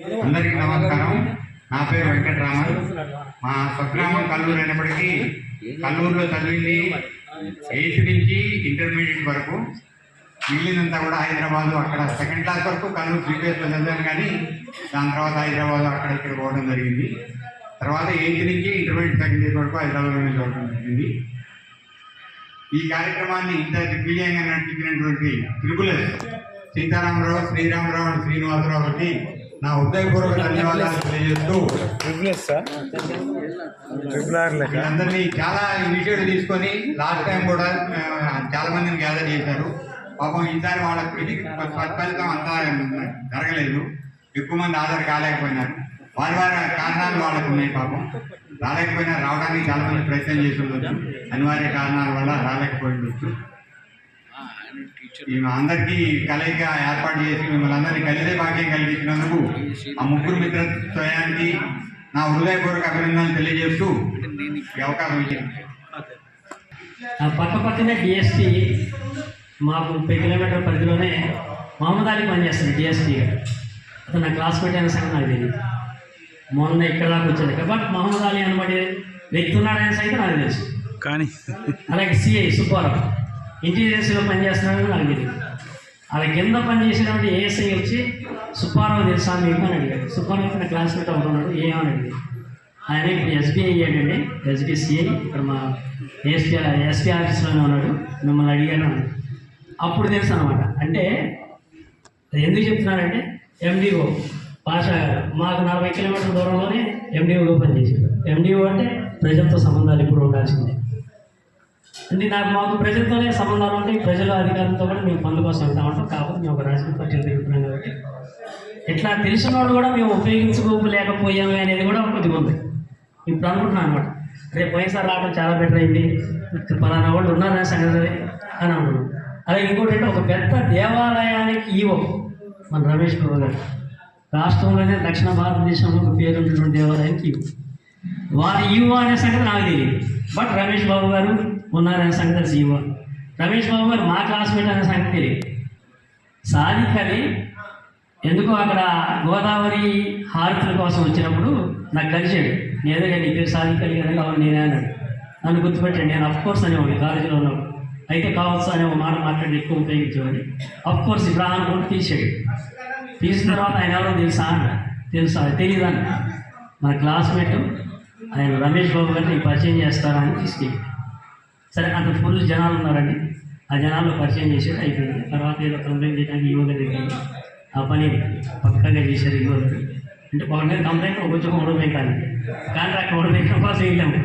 అందరికీ నమస్కారం. నా పేరు వెంకటరామన్. మా స్వగ్రామం కల్లూరు అయినప్పటికీ కల్లూరులో చదివింది 8th నుంచి ఇంటర్మీడియట్ వరకు. మిగిలినంతా కూడా హైదరాబాదు, అక్కడ 2nd క్లాస్ వరకు కల్లూరు CBSలో చదివాను. కానీ దాని తర్వాత హైదరాబాదు అక్కడ ఇక్కడ పోవడం జరిగింది. తర్వాత 8th నుంచి ఇంటర్మీడియట్ 2nd ఇయర్ వరకు హైదరాబాద్లో చదవడం జరిగింది. ఈ కార్యక్రమాన్ని ఇంత దిగ్విజయంగా నడిపించినటువంటి త్రిపుల్ సీతారామరావు, శ్రీరామరావు అండ్ శ్రీనివాసరావుకి నా హృదయపూర్వక ధన్యవాదాలు తెలియజేస్తూ, అందరినీ చాలా ఇనిషియేటివ్ తీసుకొని లాస్ట్ టైం కూడా చాలా మందిని గ్యాదర్ చేశారు. పాపం ఈసారి వాళ్ళ కృషికి ఫలితం అంతా జరగలేదు. ఎక్కువ మంది హాజరు కాలేకపోయినారు. వారి కారణాలు వాళ్ళకు ఉన్నాయి. పాపం రాలేకపోయినా రావడానికి చాలా మంది ప్రయత్నం చేసి ఉండొచ్చు. అనివార్య కారణాల వల్ల రాలేకపోయి ఉండొచ్చు. అందరికీ కలయిక ఏర్పాటు చేసి మిమ్మల్ని అందరినీ కలిసే భాగ్యం కలిగించినందుకు ఆ ముగ్గురు మిత్రత్వయానికి నా హృదయపూర్వక అభినందనలు తెలియజేస్తూ ఈ అవకాశం ఇచ్చింది. పక్క పక్కనే DSP మాకు 30 కిలోమీటర్ల పరిధిలోనే మహమ్మద్ అలీ పనిచేస్తుంది DSPగా. అతను నా క్లాస్మేట్ అయిన సంగతి నాకు తెలియదు. మొన్న ఇక్కడ దాకా వచ్చేది. బట్ మహమ్మద్ అలీ అనబడే వ్యక్తి ఉన్నాడనే సంగతి నాకు తెలుసు. కానీ అలాగే CI సుబ్బారావు ఇంటీరియర్స్లో పనిచేస్తున్నాడని నాకు తెలియదు. అలా కింద పనిచేసినటువంటి ASI వచ్చి సుబ్బారావు తెలుసా మీకు అని అడిగాడు. సుబ్బారావు నా క్లాస్మేట్ అవుతున్నాడు ఏమని అడిగాడు. ఆయన ఇప్పుడు SBI అయ్యాడండి, SBCI ఇక్కడ మా SP ఆఫీస్లోనే ఉన్నాడు, మిమ్మల్ని అడిగాను అన్నాడు. అప్పుడు తెలుసు అనమాట. అంటే ఎందుకు చెప్తున్నారంటే MDO పాషా గారు మాకు 40 కిలోమీటర్ల దూరంలోనే MDOలో పనిచేసాడు. MDO అంటే ప్రజలతో సంబంధాలు ఇప్పుడు ఉండాల్సిందే. అంటే మాకు ప్రజలతోనే సంబంధాలు ఉంటాయి. ప్రజల అధికారులతో కూడా మేము పనుల కోసం వెళ్తా ఉంటాం. కాబట్టి మేము ఒక రాజకీయ పార్టీలు తిరుగుతున్నాం కాబట్టి ఇట్లా తెలిసిన వాళ్ళు కూడా మేము ఉపయోగించుకోలేకపోయాము అనేది కూడా కొద్దిగా ఉంది. ఇప్పుడు అనుకుంటున్నాను అనమాట. రేపు పోయినసారి రావడం చాలా బెటర్ అయింది, పలానా వాళ్ళు ఉన్నారనే సంగతి అని అనుకున్నాం. అలాగే ఇంకోటి అంటే ఒక పెద్ద దేవాలయానికి ఈవో మన రమేష్ బాబు గారు, రాష్ట్రంలోనే దక్షిణ భారతదేశంలో ఒక పేరు ఉన్నటువంటి దేవాలయానికి ఈవో. వారి ఈవో అనే సంగతి నాకు తెలియదు. బట్ రమేష్ బాబు గారు ఉన్నారనే సంగతి ఈవో. రమేష్ బాబు గారు మా క్లాస్మేట్ అనే సంగతి తెలియదు. సాధికని ఎందుకో అక్కడ గోదావరి హారతుల కోసం వచ్చినప్పుడు నాకు కలిసాడు. నేనే నీ పేరు సాధికలి కదా, కావాలి నేనే అన్నాడు. నన్ను గుర్తుపెట్టాడు. నేను అఫ్కోర్స్ అనేవాడిని కాలేజీలో ఉన్నప్పుడు. అయితే కావచ్చు అనే ఒక మాట మాట్లాడి ఎక్కువ ఉపయోగించేవాడిని. అఫ్కోర్స్ ఇప్పుడు అనుకుంటూ తీసాడు. తీసిన తర్వాత ఆయన ఎవరో తెలుసా అన్న. తెలుసా? తెలియదు అన్న. మన క్లాస్మేట్ ఆయన రమేష్ బాబు గారిని పరిచయం చేస్తారా అని తీసుకెళ్ళి. సరే అంత ఫుల్ జనాలు ఉన్నారండి. ఆ జనాల్లో పరిచయం చేసేది అయిపోయింది. తర్వాత ఏదో కంప్లైంట్ చేయడానికి ఈవోగా దిగింది. ఆ పని పక్కగా చేశారు ఈవో. అంటే వాళ్ళ మీద కంప్లైంట్ కొంచెం ఓడిపోయి కానీ కాంట్రాక్ట్ ఓడిపోయిన కోసం వెళ్ళాము.